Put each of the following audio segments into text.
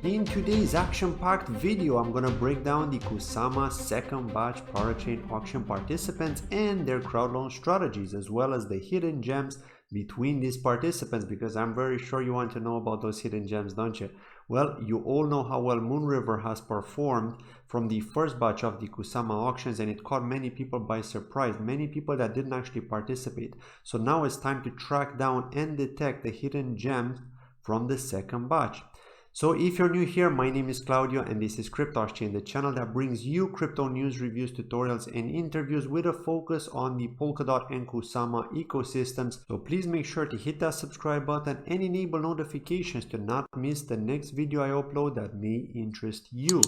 In today's action-packed video, I'm gonna break down the Kusama second batch parachain auction participants and their crowdloan strategies, as well as the hidden gems between these participants, because I'm very sure you want to know about those hidden gems, don't you? Well, you all know how well Moonriver has performed from the first batch of the Kusama auctions, and it caught many people by surprise, many people that didn't actually participate. So now it's time to track down and detect the hidden gems from the second batch. So if you're new here, my name is Claudio and this is CryptoChain, the channel that brings you crypto news, reviews, tutorials, and interviews with a focus on the Polkadot and Kusama ecosystems. So please make sure to hit that subscribe button and enable notifications to not miss the next video I upload that may interest you.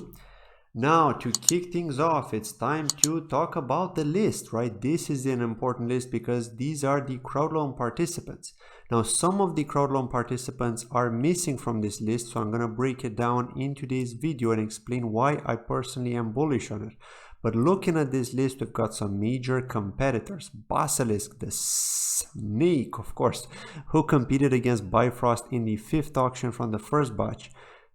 Now, to kick things off, it's time to talk about the list, right? This is an important list because these are the crowdloan participants. Now, some of the crowdloan participants are missing from this list, so I'm going to break it down in today's video and explain why I personally am bullish on it. But looking at this list, we've got some major competitors. Basilisk, the snake, of course, who competed against Bifrost in the fifth auction from the first batch.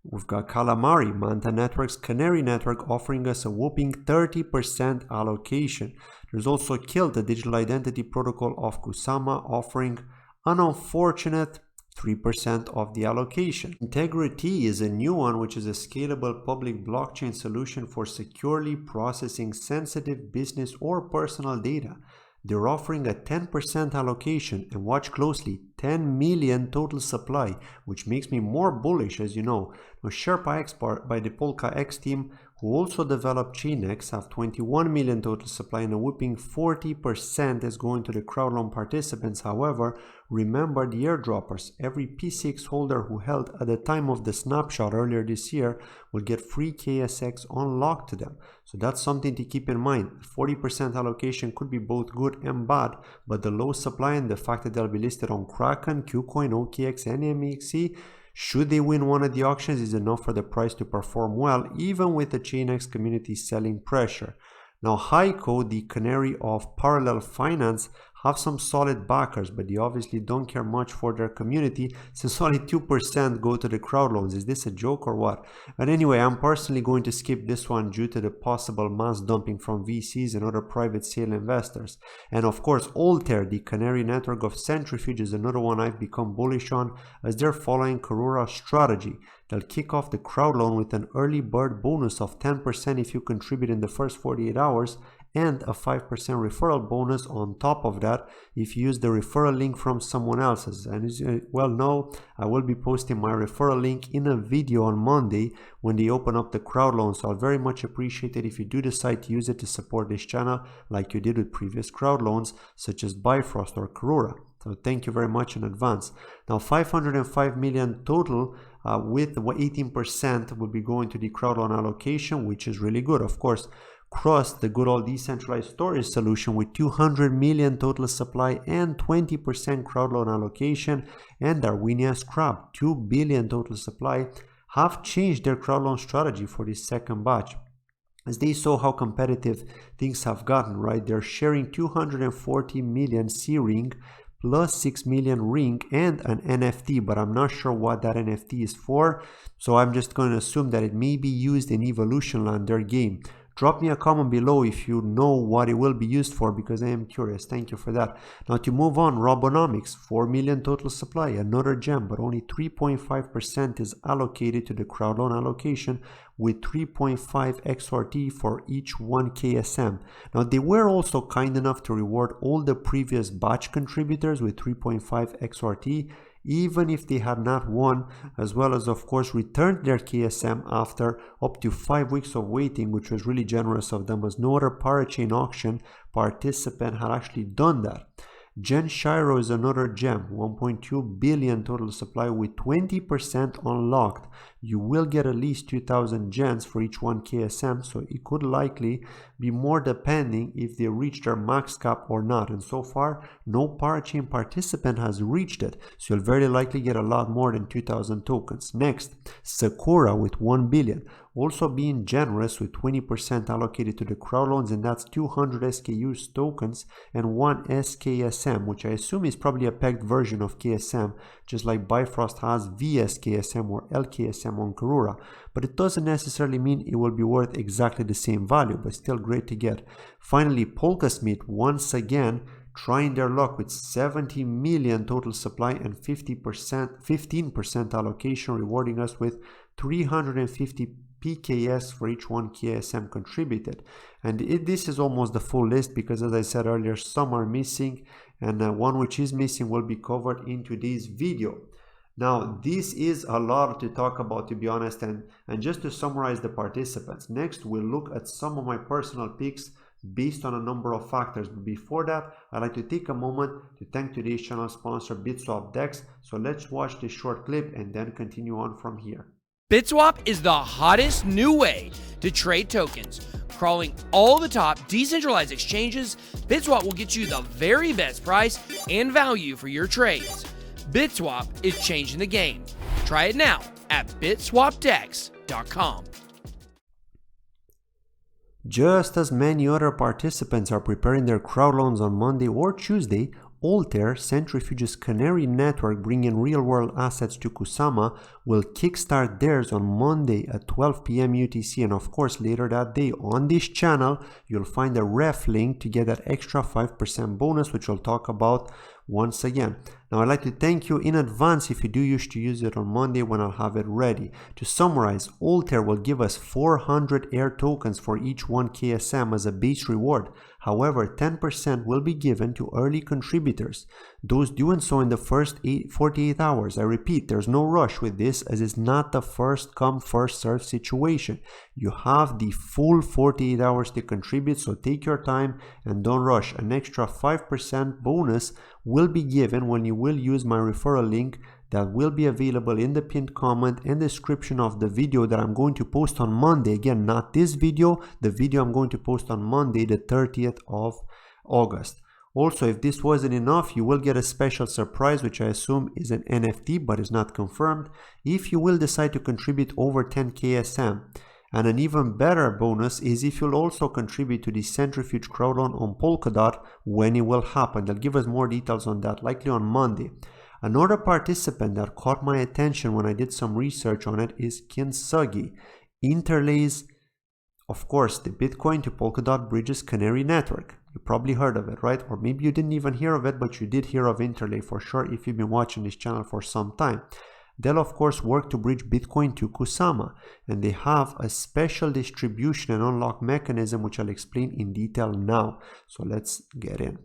We've got Calamari, Manta Network's Canary Network, offering us a whopping 30% allocation. There's also Kilt, the digital identity protocol of Kusama, offering an unfortunate 3% of the allocation. Integrity is a new one, which is a scalable public blockchain solution for securely processing sensitive business or personal data. They're offering a 10% allocation, and watch closely, 10 million total supply, which makes me more bullish, as you know. Now, Sherpa X by the Polka X team, who also developed ChainX, have 21 million total supply, and a whopping 40% is going to the crowdloan participants. However, remember the airdroppers. Every P6 holder who held at the time of the snapshot earlier this year will get free KSX unlocked to them. So that's something to keep in mind. 40% allocation could be both good and bad, but the low supply and the fact that they'll be listed on Kraken, KuCoin, OKX, and MEXC, should they win one of the auctions, is enough for the price to perform well, even with the ChainX community selling pressure. Now, Heiko, the canary of parallel finance, have some solid backers, but they obviously don't care much for their community since only 2% go to the crowdloans. Is this a joke or what? But anyway, I'm personally going to skip this one due to the possible mass dumping from VCs and other private sale investors. And of course, Altair, the canary network of Centrifuge, is another one I've become bullish on, as they're following Karura's strategy. They'll kick off the crowdloan with an early bird bonus of 10% if you contribute in the first 48 hours, and a 5% referral bonus on top of that if you use the referral link from someone else's. And as you well know, I will be posting my referral link in a video on Monday when they open up the crowdloan, so I'll very much appreciate it if you do decide to use it to support this channel like you did with previous crowdloans such as Bifrost or Karura. So thank you very much in advance. Now, 505 million total, with 18% will be going to the crowdloan allocation, which is really good. Of course, Crust, the good old decentralized storage solution with 200 million total supply and 20% crowdloan allocation, and Darwinia's Crab, 2 billion total supply, have changed their crowdloan strategy for this second batch, as they saw how competitive things have gotten, right? They're sharing 240 million C-Ring plus 6 million ring and an NFT, but I'm not sure what that NFT is for, so I'm just going to assume that it may be used in Evolution Land, their game. Drop me a comment below if you know what it will be used for, because I am curious. Thank you for that. Now, to move on, Robonomics, 4 million total supply, another gem, but only 3.5% is allocated to the crowdloan allocation, with 3.5 XRT for each 1 KSM. Now, they were also kind enough to reward all the previous batch contributors with 3.5 XRT, even if they had not won, as well as of course returned their KSM after up to 5 weeks of waiting, which was really generous of them, as no other parachain auction participant had actually done that. Gen Shiro is another gem, 1.2 billion total supply with 20% unlocked. You will get at least 2,000 gens for each 1 KSM, so it could likely be more depending if they reach their max cap or not. And so far, no parachain participant has reached it, so you'll very likely get a lot more than 2,000 tokens. Next, Sakura with 1 billion, also being generous with 20% allocated to the crowdloans, and that's 200 SKUs tokens and 1 SKS KSM, which I assume is probably a pegged version of KSM, just like Bifrost has VS KSM or LKSM on Karura. But it doesn't necessarily mean it will be worth exactly the same value, but still great to get. Finally, Polkasmith once again trying their luck with 70 million total supply and 15% allocation, rewarding us with 350 PKS for each one KSM contributed. And this is almost the full list because, as I said earlier, some are missing, and one which is missing will be covered in today's video. Now, this is a lot to talk about, to be honest, and just to summarize the participants. Next, we'll look at some of my personal picks based on a number of factors. But before that, I'd like to take a moment to thank today's channel sponsor, BitSwap DEX. So let's watch this short clip and then continue on from here. BitSwap is the hottest new way to trade tokens. Crawling all the top decentralized exchanges, BitSwap will get you the very best price and value for your trades. BitSwap is changing the game. Try it now at bitswapdex.com. Just as many other participants are preparing their crowdloans on Monday or Tuesday, Altair, Centrifuge's Canary network bringing real-world assets to Kusama, will kickstart theirs on Monday at 12 p.m. UTC, and of course later that day on this channel you'll find a ref link to get that extra 5% bonus, which we'll talk about once again. Now, I'd like to thank you in advance if you do wish to use it on Monday when I'll have it ready. To summarize, Altair will give us 400 air tokens for each one KSM as a base reward. However, 10% will be given to early contributors, those doing so in the first 48 hours. I repeat, there's no rush with this, as it's not the first come first serve situation. You have the full 48 hours to contribute, so take your time and don't rush. An extra 5% bonus will be given when you will use my referral link that will be available in the pinned comment and description of the video that I'm going to post on Monday. Again, not this video, the video I'm going to post on Monday, the 30th of August. Also, if this wasn't enough, you will get a special surprise, which I assume is an NFT, but is not confirmed, if you will decide to contribute over 10 KSM. And an even better bonus is if you'll also contribute to the Centrifuge Crowdloan on Polkadot when it will happen. They'll give us more details on that, likely on Monday. Another participant that caught my attention when I did some research on it is Kintsugi. Interlays, of course, the Bitcoin to Polkadot Bridges Canary network. You probably heard of it, right? Or maybe you didn't even hear of it, but you did hear of Interlay for sure if you've been watching this channel for some time. They'll of course work to bridge Bitcoin to Kusama, and they have a special distribution and unlock mechanism which I'll explain in detail now. So let's get in.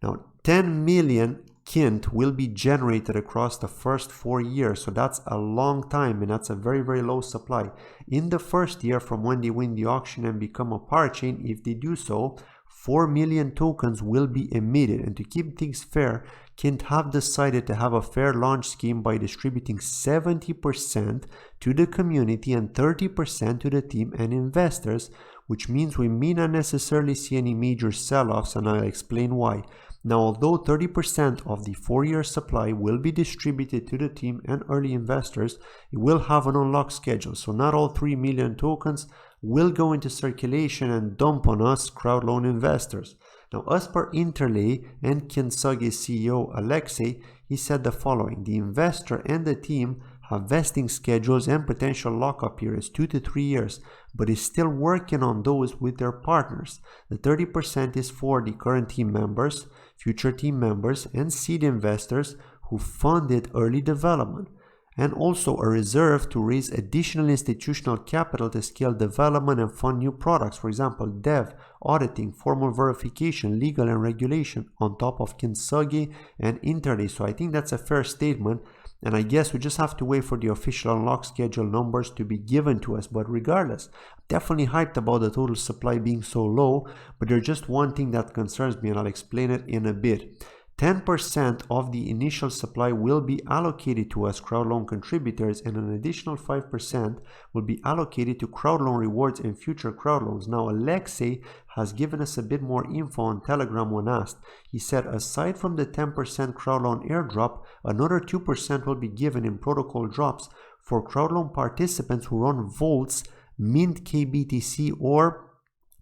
Now, 10 million Kint will be generated across the first 4 years, so that's a long time, and that's a very, very low supply. In the first year from when they win the auction and become a parachain, if they do so, 4 million tokens will be emitted. And to keep things fair, Kint have decided to have a fair launch scheme by distributing 70% to the community and 30% to the team and investors, which means we may not necessarily see any major sell-offs, and I'll explain why. Now, although 30% of the 4-year supply will be distributed to the team and early investors, it will have an unlock schedule, so not all 3 million tokens will go into circulation and dump on us crowdloan investors. Now, as per Interlay and Kintsugi's CEO Alexei, he said the following: the investor and the team have vesting schedules and potential lockup periods 2 to 3 years, but is still working on those with their partners. The 30% is for the current team members, future team members, and seed investors who funded early development, and also a reserve to raise additional institutional capital to scale development and fund new products, for example, dev, auditing, formal verification, legal and regulation, on top of Kintsugi and Interlay. So I think that's a fair statement, and I guess we just have to wait for the official unlock schedule numbers to be given to us. But regardless, I'm definitely hyped about the total supply being so low, but there's just one thing that concerns me, and I'll explain it in a bit. 10% of the initial supply will be allocated to us crowdloan contributors, and an additional 5% will be allocated to crowdloan rewards and future crowdloans. Now, Alexei has given us a bit more info on Telegram when asked. He said aside from the 10% crowdloan airdrop, another 2% will be given in protocol drops for crowdloan participants who run vaults, mint KBTC, or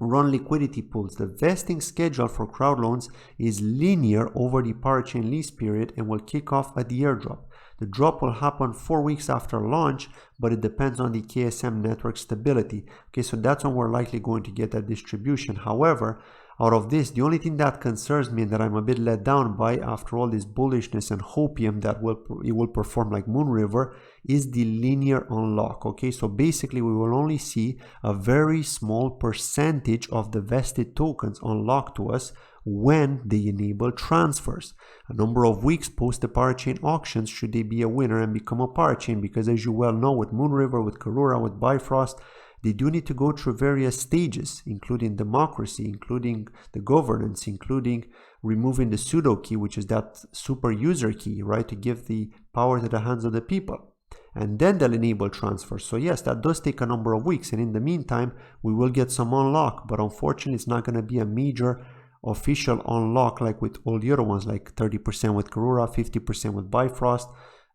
run liquidity pools. The vesting schedule for crowdloans is linear over the parachain lease period and will kick off at the airdrop. The drop will happen 4 weeks after launch, but it depends on the KSM network stability. Okay, so that's when we're likely going to get that distribution. However, out of this, the only thing that concerns me and that I'm a bit let down by after all this bullishness and hopium that it will perform like Moonriver is the linear unlock. Okay, so basically we will only see a very small percentage of the vested tokens unlocked to us when they enable transfers. A number of weeks post the parachain auctions should they be a winner and become a parachain, because as you well know, with Moonriver, with Karura, with Bifrost, they do need to go through various stages, including democracy, including the governance, including removing the pseudo key, which is that super user key, right, to give the power to the hands of the people. And then they'll enable transfers. So yes, that does take a number of weeks. And in the meantime, we will get some unlock, but unfortunately, it's not going to be a major official unlock like with all the other ones, like 30% with Karura, 50% with Bifrost,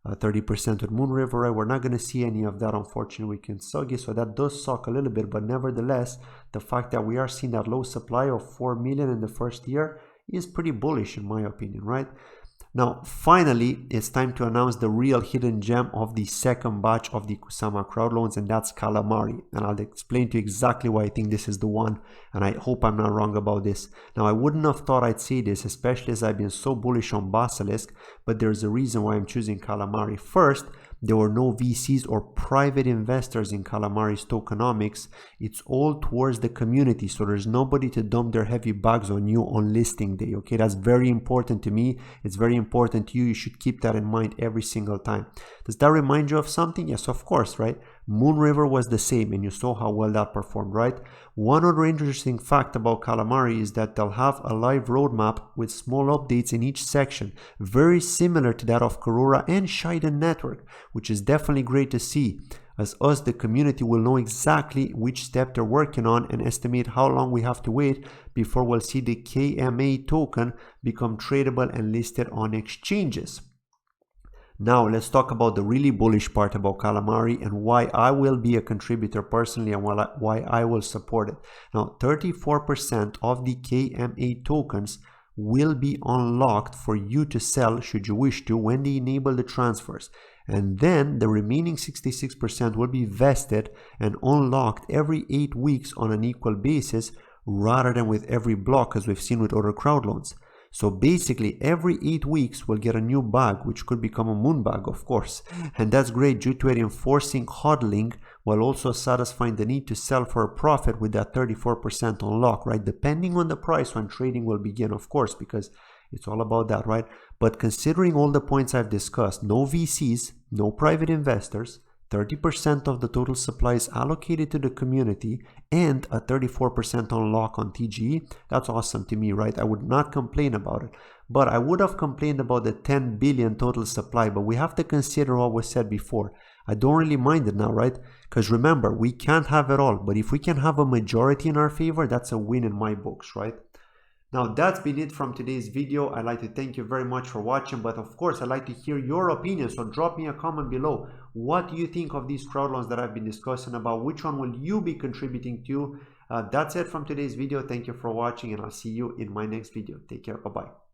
30% with Moonriver, right? We're not going to see any of that, unfortunately, with Kintsugi, so that does suck a little bit, but nevertheless, the fact that we are seeing that low supply of 4 million in the first year is pretty bullish in my opinion, right? Now, finally, it's time to announce the real hidden gem of the second batch of the Kusama Crowdloans, and that's Calamari. And I'll explain to you exactly why I think this is the one, and I hope I'm not wrong about this. Now, I wouldn't have thought I'd say this, especially as I've been so bullish on Basilisk, but there's a reason why I'm choosing Calamari. First, there were no VCs or private investors in Calamari's tokenomics. It's all towards the community, so there's nobody to dump their heavy bags on you on listing day. Okay, that's very important to me. It's very important to you. You should keep that in mind every single time. Does that remind you of something? Yes, of course, right? Moonriver was the same, and you saw how well that performed, right? One other interesting fact about Calamari is that they'll have a live roadmap with small updates in each section, very similar to that of Karura and Shiden Network, which is definitely great to see, as us, the community, will know exactly which step they're working on and estimate how long we have to wait before we'll see the KMA token become tradable and listed on exchanges. Now let's talk about the really bullish part about Calamari and why I will be a contributor personally and why I will support it. Now, 34% of the KMA tokens will be unlocked for you to sell should you wish to when they enable the transfers. And then the remaining 66% will be vested and unlocked every 8 weeks on an equal basis rather than with every block as we've seen with other crowdloans. So basically every 8 weeks we'll get a new bag, which could become a moon bag, of course, and that's great due to it enforcing hodling while also satisfying the need to sell for a profit with that 34% unlock, right? Depending on the price when trading will begin, of course, because it's all about that, right? But considering all the points I've discussed, no VCs, no private investors, 30% of the total supply is allocated to the community, and a 34% unlock on TGE. That's awesome to me, right? I would not complain about it, but I would have complained about the 10 billion total supply. But we have to consider what was said before. I don't really mind it now, right? Because remember, we can't have it all, but if we can have a majority in our favor, that's a win in my books, right? Now, that's been it from today's video. I'd like to thank you very much for watching, but of course, I'd like to hear your opinion, so drop me a comment below. What do you think of these crowdloans that I've been discussing about? Which one will you be contributing to? That's it from today's video. Thank you for watching, and I'll see you in my next video. Take care. Bye-bye.